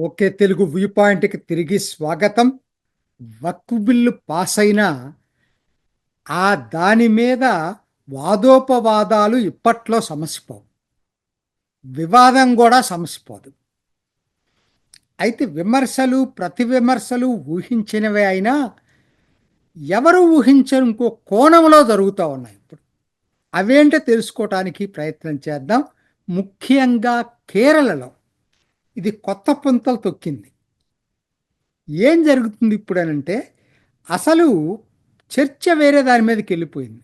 Okay Telugu view పాయింట్కి తిరిగి స్వాగతం. వక్ఫ్ బిల్లు పాస్ అయినా దాని మీద వాదోపవాదాలు ఇప్పట్లో సమసిపోవు. వివాదం కూడా సమసిపోదు. అయితే విమర్శలు, ప్రతి విమర్శలు ఊహించినవే అయినా ఎవరు ఊహించని ఇంకో కోణంలో జరుగుతూ ఉన్నాయి ఇప్పుడు. అవేంటో తెలుసుకోవటానికి ప్రయత్నం చేద్దాం. ముఖ్యంగా కేరళలో ఇది కొత్త పుంతలు తొక్కింది. ఏం జరుగుతుంది ఇప్పుడనంటే, అసలు చర్చ వేరే దాని మీదకెళ్ళిపోయింది.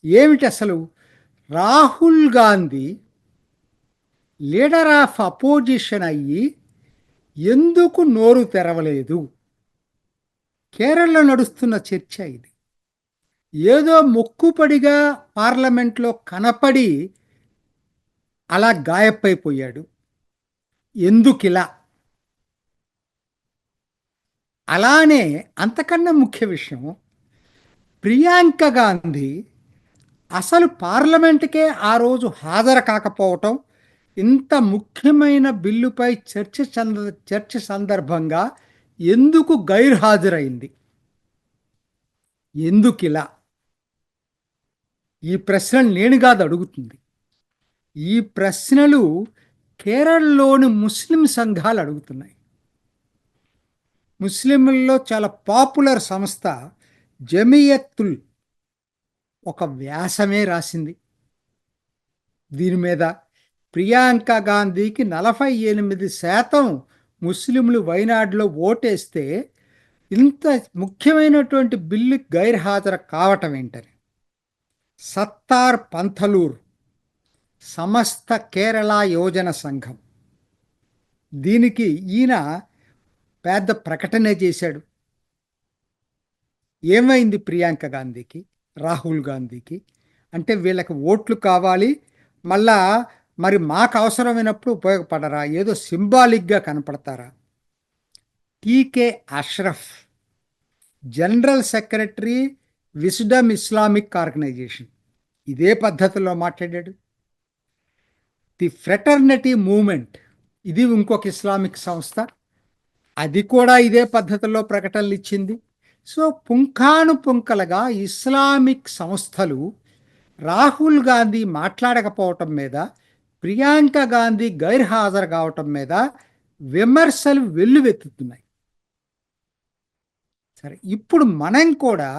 ఏమిటి అసలు? Rahul Gandhi leader of opposition అయ్యి ఎందుకు నోరు తెరవలేదు? కేరళలో నడుస్తున్న చర్చ ఇది. ఏదో మొక్కుపడిగా పార్లమెంట్లో కనపడి అలా గాయపైపోయాడు. ఎందుకిలా? అలానే అంతకన్నా ముఖ్య విషయం, ప్రియాంక గాంధీ అసలు పార్లమెంటుకే ఆ రోజు హాజరు కాకపోవటం, ఇంత ముఖ్యమైన బిల్లుపై చర్చ సందర్భంగా ఎందుకు గైర్హాజరైంది? ఎందుకిలా? ఈ ప్రశ్నలు నేను కాదు అడుగుతుంది. ఈ ప్రశ్నలు కేరళలోని ముస్లిం సంఘాలు అడుగుతున్నాయి. ముస్లింలలో చాలా పాపులర్ సంస్థ జమియత్తుల్ ఒక వ్యాసమే రాసింది దీని మీద. ప్రియాంక గాంధీకి 48% ముస్లింలు వైనాడులో ఓటేస్తే ఇంత ముఖ్యమైనటువంటి బిల్లు గైర్హాజరు కావటం ఏంటని. సత్తార్ పంథలూర్ సమస్త కేరళ యోజన సంఘం దీనికి ఈయన పెద్ద ప్రకటనే చేశాడు. ఏమైంది ప్రియాంక గాంధీకి, రాహుల్ గాంధీకి అంటే వీళ్ళకి ఓట్లు కావాలి, మళ్ళా మరి మాకు అవసరమైనప్పుడు ఉపయోగపడరా, ఏదో సింబాలిక్గా కనపడతారా? T K Ashraf general secretary Wisdom Islamic Organisation ఇదే పద్ధతిలో మాట్లాడాడు. ది ఫ్రెటర్నిటీ మూవ్మెంట్ ఇది ఇంకొక ఇస్లామిక్ సంస్థ, అది కూడా ఇదే పద్ధతిలో ప్రకటనలు ఇచ్చింది. సో పుంఖానుపుంఖలుగా ఇస్లామిక్ సంస్థలు రాహుల్ గాంధీ మాట్లాడకపోవటం మీద, ప్రియాంక గాంధీ గైర్హాజరు కావటం మీద విమర్శలు వెల్లువెత్తుతున్నాయి. సరే, ఇప్పుడు మనం కూడా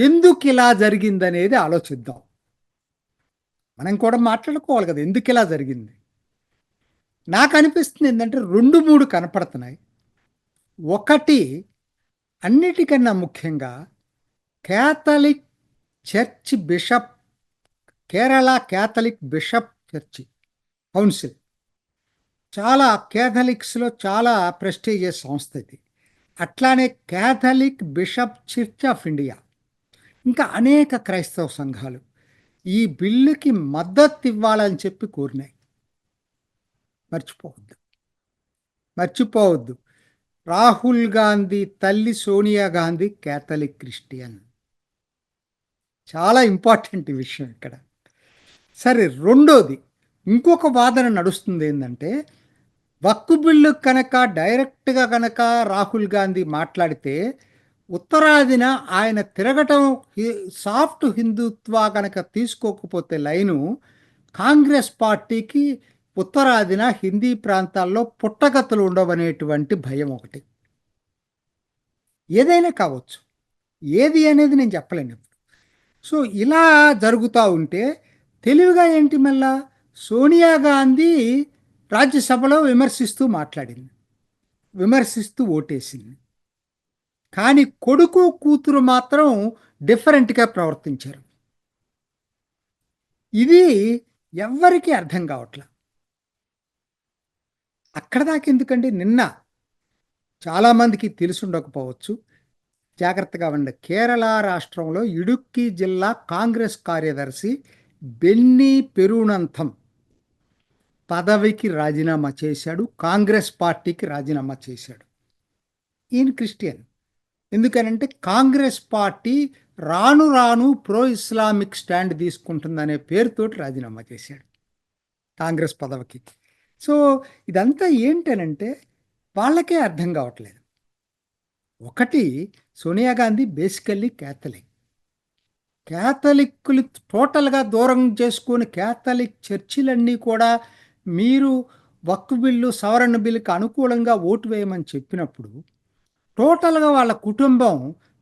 ఎందుకు ఇలా జరిగిందనేది ఆలోచిద్దాం. మనం కూడా మాట్లాడుకోవాలి కదా, ఎందుకు ఇలా జరిగింది. నాకు అనిపిస్తుంది ఏంటంటే 2-3 కనపడుతున్నాయి. ఒకటి, అన్నిటికన్నా ముఖ్యంగా Catholic church bishop, Kerala Catholic bishop church council చాలా క్యాథలిక్స్లో చాలా ప్రెస్టీజియస్ సంస్థ ఇది. అట్లానే Catholic bishop church of India, ఇంకా అనేక క్రైస్తవ సంఘాలు ఈ బిల్లుకి మద్దతు ఇవ్వాలని చెప్పి కోరినాయి. మర్చిపోవద్దు. రాహుల్ గాంధీ తల్లి సోనియా గాంధీ క్యాథలిక్ క్రిస్టియన్. చాలా ఇంపార్టెంట్ విషయం ఇక్కడ. సరే, రెండోది ఇంకొక వాదన నడుస్తుంది ఏంటంటే, వక్ఫ్ బిల్లు కనుక డైరెక్ట్గా కనుక రాహుల్ గాంధీ మాట్లాడితే ఉత్తరాదిన ఆయన తిరగటం సాఫ్ట్ హిందుత్వ కనుక తీసుకోకపోతే లైను, కాంగ్రెస్ పార్టీకి ఉత్తరాదిన హిందీ ప్రాంతాల్లో పుట్టగతులు ఉండవనేటువంటి భయం ఒకటి. ఏదైనా కావచ్చు, ఏది అనేది నేను చెప్పలేను. సో ఇలా జరుగుతూ ఉంటే తెలివిగా ఏంటి, మళ్ళా సోనియా గాంధీ రాజ్యసభలో విమర్శిస్తూ మాట్లాడింది, విమర్శిస్తూ ఓటేసింది. కానీ కొడుకు కూతురు మాత్రం డిఫరెంట్గా ప్రవర్తించారు. ఇది ఎవ్వరికీ అర్థం కావట్లా. అక్కడ దాకా ఎందుకంటే, నిన్న చాలామందికి తెలిసి ఉండకపోవచ్చు, జాగ్రత్తగా ఉండే. కేరళ రాష్ట్రంలో ఇడుక్కి జిల్లా కాంగ్రెస్ కార్యదర్శి బెన్నీ పెరునంథం పదవికి రాజీనామా చేశాడు, కాంగ్రెస్ పార్టీకి రాజీనామా చేశాడు. ఈయన క్రిస్టియన్. ఎందుకనంటే కాంగ్రెస్ పార్టీ రాను రాను ప్రో ఇస్లామిక్ స్టాండ్ తీసుకుంటుందనే పేరుతోటి రాజీనామా చేశాడు కాంగ్రెస్ పదవికి. సో ఇదంతా ఏంటనంటే, వాళ్ళకే అర్థం కావట్లేదు. ఒకటి, సోనియా గాంధీ బేసికల్లీ క్యాథలిక్. క్యాథలిక్కులు టోటల్గా దూరం చేసుకొని క్యాథలిక్ చర్చిలన్నీ కూడా మీరు వక్ఫ్ బిల్లు సవరణ బిల్లుకి అనుకూలంగా ఓటు వేయమని చెప్పినప్పుడు టోటల్గా వాళ్ళ కుటుంబం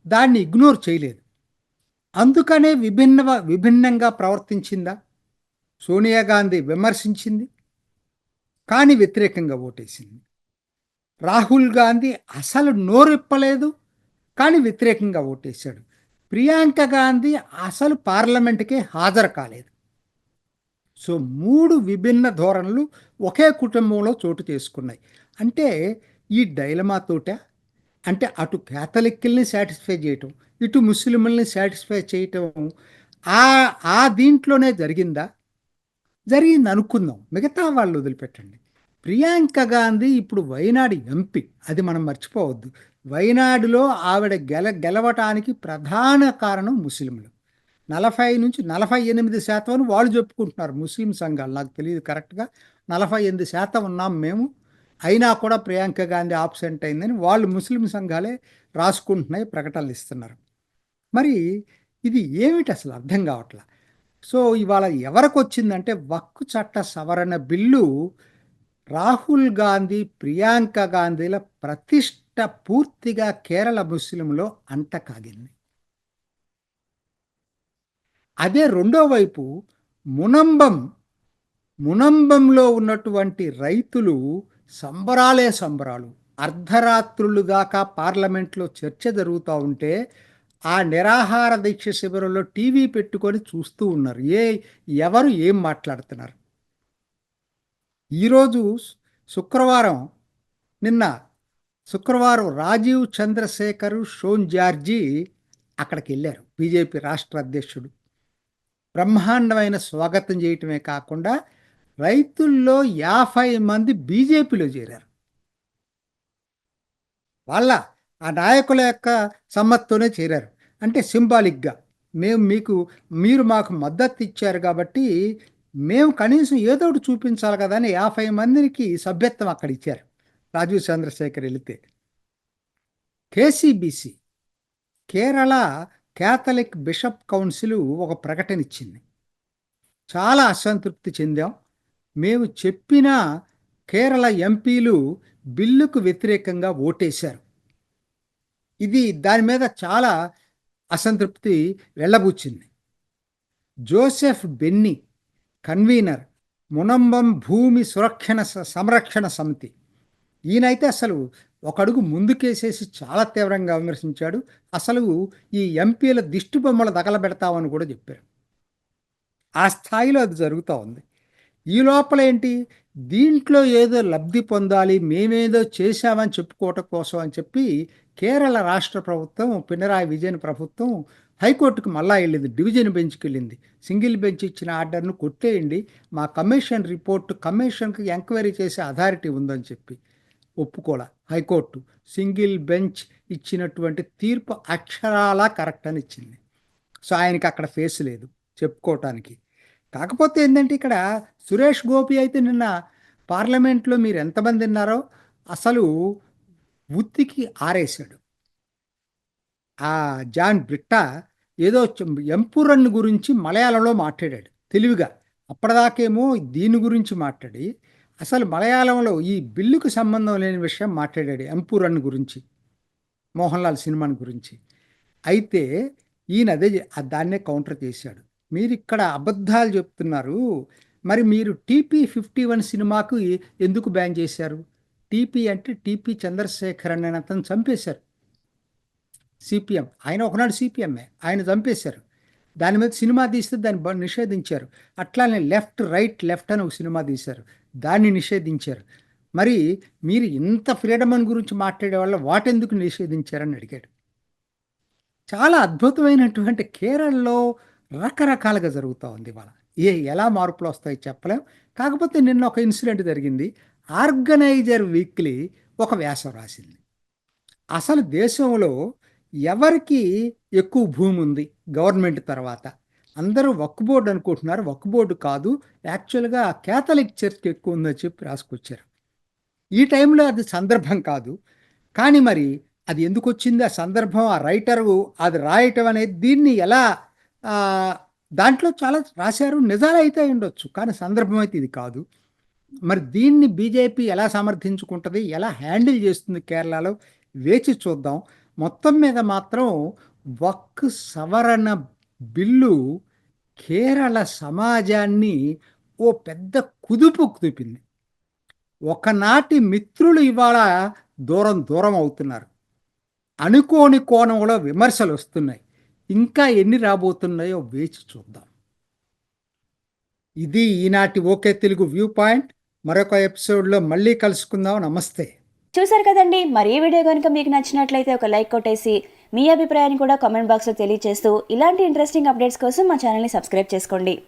దాన్ని ఇగ్నోర్ చేయలేదు. అందుకనే విభిన్నంగా ప్రవర్తించిందా? సోనియా గాంధీ విమర్శించింది, కానీ వ్యతిరేకంగా ఓటేసింది. రాహుల్ గాంధీ అసలు నోరిప్పలేదు, కానీ వ్యతిరేకంగా ఓటేశాడు. ప్రియాంక గాంధీ అసలు పార్లమెంటుకే హాజరు కాలేదు. సో 3 విభిన్న ధోరణులు ఒకే కుటుంబంలో చోటు చేసుకున్నాయి. అంటే ఈ డైలమాతోట, అంటే అటు క్యాథలిక్కుల్ని సాటిస్ఫై చేయటం, ఇటు ముస్లింలని సాటిస్ఫై చేయటం ఆ ఆ దీంట్లోనే జరిగిందా? జరిగింది అనుకుందాం. మిగతా వాళ్ళు వదిలిపెట్టండి. ప్రియాంక గాంధీ ఇప్పుడు వైనాడు ఎంపీ. అది మనం మర్చిపోవద్దు. వైనాడులో ఆవిడ గెలవటానికి ప్రధాన కారణం ముస్లింలు. 40-48% అని వాళ్ళు చెప్పుకుంటున్నారు ముస్లిం సంఘాలు. నాకు తెలియదు కరెక్ట్గా. 48% ఉన్నాం మేము, అయినా కూడా ప్రియాంక గాంధీ ఆబ్సెంట్ అయిందని వాళ్ళు ముస్లిం సంఘాలే రాసుకుంటున్నాయి, ప్రకటనలు ఇస్తున్నారు. మరి ఇది ఏమిటి అసలు అర్థం కావట్లా. సో ఇవాళ ఎవరికి వచ్చిందంటే వక్ఫ్ చట్ట సవరణ బిల్లు రాహుల్ గాంధీ, ప్రియాంక గాంధీల ప్రతిష్ట పూర్తిగా కేరళ ముస్లింలో అంటకాగింది. అదే రెండో వైపు మునంబంలో ఉన్నటువంటి రైతులు సంబరాలే సంబరాలు. అర్ధరాత్రులు దాకా పార్లమెంట్లో చర్చ జరుగుతూ ఉంటే ఆ నిరాహార దీక్ష శిబిరంలో టీవీ పెట్టుకొని చూస్తూ ఉన్నారు. ఎవరు ఏం మాట్లాడుతున్నారు. ఈరోజు నిన్న శుక్రవారం రాజీవ్ చంద్రశేఖర్, షోన్ జార్జీ అక్కడికి వెళ్ళారు. బీజేపీ రాష్ట్ర అధ్యక్షుడు బ్రహ్మాండమైన స్వాగతం చేయటమే కాకుండా రైతుల్లో 50 మంది బీజేపీలో చేరారు. వాళ్ళ ఆ నాయకుల యొక్క సమ్మతితోనే చేరారు. అంటే సింబాలిక్గా మీరు మాకు మద్దతు ఇచ్చారు కాబట్టి మేము కనీసం ఏదో ఒకటి చూపించాలి కదా అని 50 మందికి సభ్యత్వం అక్కడ ఇచ్చారు. రాజీవ్ చంద్రశేఖర్ వెళితే కేసీబీసీ, కేరళ క్యాథలిక్ బిషప్ కౌన్సిల్ ఒక ప్రకటన ఇచ్చింది. చాలా అసంతృప్తి చెందాం, మేము చెప్పిన కేరళ ఎంపీలు బిల్లుకు వ్యతిరేకంగా ఓటేశారు. దాని మీద చాలా అసంతృప్తి వెళ్ళబుచ్చింది. జోసెఫ్ బెన్నీ, కన్వీనర్, మునంబం భూమి సంరక్షణ సమితి, ఈయనైతే అసలు ఒక అడుగు ముందుకేసేసి చాలా తీవ్రంగా విమర్శించాడు. అసలు ఈ ఎంపీల దిష్టి బొమ్మలు తగలబెడతామని కూడా చెప్పారు. ఆ స్థాయిలో అది జరుగుతూ ఉంది. ఈ లోపల ఏంటి, దీంట్లో ఏదో లబ్ధి పొందాలి, మేమేదో చేశామని చెప్పుకోవటం కోసం అని చెప్పి కేరళ రాష్ట్ర ప్రభుత్వం, పినరాయి విజయన్ ప్రభుత్వం హైకోర్టుకు మళ్ళా వెళ్ళింది. డివిజన్ బెంచ్కి వెళ్ళింది. సింగిల్ బెంచ్ ఇచ్చిన ఆర్డర్ను కొట్టేయండి, మా కమిషన్ రిపోర్టు, కమిషన్కి ఎంక్వైరీ చేసే అథారిటీ ఉందని చెప్పి ఒప్పుకోలే హైకోర్టు. సింగిల్ బెంచ్ ఇచ్చినటువంటి తీర్పు అక్షరాలా కరెక్ట్ అని ఇచ్చింది. సో ఆయనకి అక్కడ ఫేస్ లేదు చెప్పుకోవటానికి. కాకపోతే ఏంటంటే ఇక్కడ సురేష్ గోపి అయితే నిన్న పార్లమెంట్లో మీరు ఎంతమంది ఉన్నారో అసలు ఉత్తికి ఆరేశాడు. ఆ జాన్ బ్రిట్టా ఏదో ఎంపురన్ గురించి మలయాళంలో మాట్లాడాడు తెలివిగా. అప్పటిదాకేమో దీని గురించి మాట్లాడి అసలు మలయాళంలో ఈ బిల్లుకు సంబంధం లేని విషయం మాట్లాడాడు, ఎంపురన్ గురించి, మోహన్ లాల్ సినిమాని గురించి. అయితే ఈయన దాన్నే కౌంటర్ చేశాడు. మీరు ఇక్కడ అబద్ధాలు చెప్తున్నారు, మరి మీరు TP51 సినిమాకు ఎందుకు బ్యాన్ చేశారు? టీపీ అంటే టీపీ చంద్రశేఖర్ అనే అతను చంపేశారు. సిపిఎం, ఆయన ఒకనాడు సిపిఎంఏ, ఆయన చంపేశారు. దాని మీద సినిమా తీస్తే దాన్ని నిషేధించారు. అట్లానే లెఫ్ట్ అని ఒక సినిమా తీశారు, దాన్ని నిషేధించారు. మరి మీరు ఇంత ఫ్రీడమ్ అని గురించి మాట్లాడే వాళ్ళ వాటెందుకు నిషేధించారని అడిగాడు. చాలా అద్భుతమైనటువంటి కేరళలో రకరకాలుగా జరుగుతూ ఉంది ఇవాళ. ఎలా మార్పులు వస్తాయి చెప్పలేం. కాకపోతే నిన్న ఒక ఇన్సిడెంట్ జరిగింది. ఆర్గనైజర్ వీక్లీ ఒక వ్యాసం రాసింది. అసలు దేశంలో ఎవరికి ఎక్కువ భూమి ఉంది గవర్నమెంట్ తర్వాత? అందరూ వక్ఫ్ బోర్డు అనుకుంటున్నారు, వక్ఫ్ బోర్డు కాదు, యాక్చువల్గా క్యాథలిక్ చర్చ్కి ఎక్కువ ఉందని చెప్పి రాసుకొచ్చారు. ఈ టైంలో అది సందర్భం కాదు. కానీ మరి అది ఎందుకొచ్చింది ఆ సందర్భం, ఆ రైటరు అది రాయటం అనేది దీన్ని ఎలా ఆహ్, దాంట్లో చాలా రాశారు. నిజాలైతే అయ్యుండొచ్చు. కానీ సందర్భం అయితే ఇది కాదు. మరి దీన్ని బీజేపీ ఎలా సమర్థించుకుంటది? ఎలా హ్యాండిల్ చేస్తుంది కేరళలో? వేచి చూద్దాం. మొత్తం మీద మాత్రం వక్ఫ్ సవరణ బిల్లు కేరళ సమాజాన్ని ఓ పెద్ద కుదుపు కుదిపింది. ఒకనాటి మిత్రులు ఇవాళ దూరం దూరం అవుతున్నారు. అనుకోని కోణంలో విమర్శలొస్తున్నాయి. ఇంకా ఎన్ని రాబోతున్నాయో వేచి చూద్దాం. ఇది ఈనాటి ఓకే తెలుగు వ్యూ పాయింట్. మరొక ఎపిసోడ్‌లో మళ్ళీ కలుసుకుందాం. నమస్తే. చూసారు కదండి. మరి ఈ వీడియో కనుక మీకు నచ్చినట్లయితే ఒక లైక్ కొట్టేసి మీ అభిప్రాయాన్ని కూడా కామెంట్ బాక్స్లో తెలియజేస్తూ ఇలాంటి ఇంట్రెస్టింగ్ అప్డేట్స్ కోసం మా ఛానల్ని సబ్స్క్రైబ్ చేసుకోండి.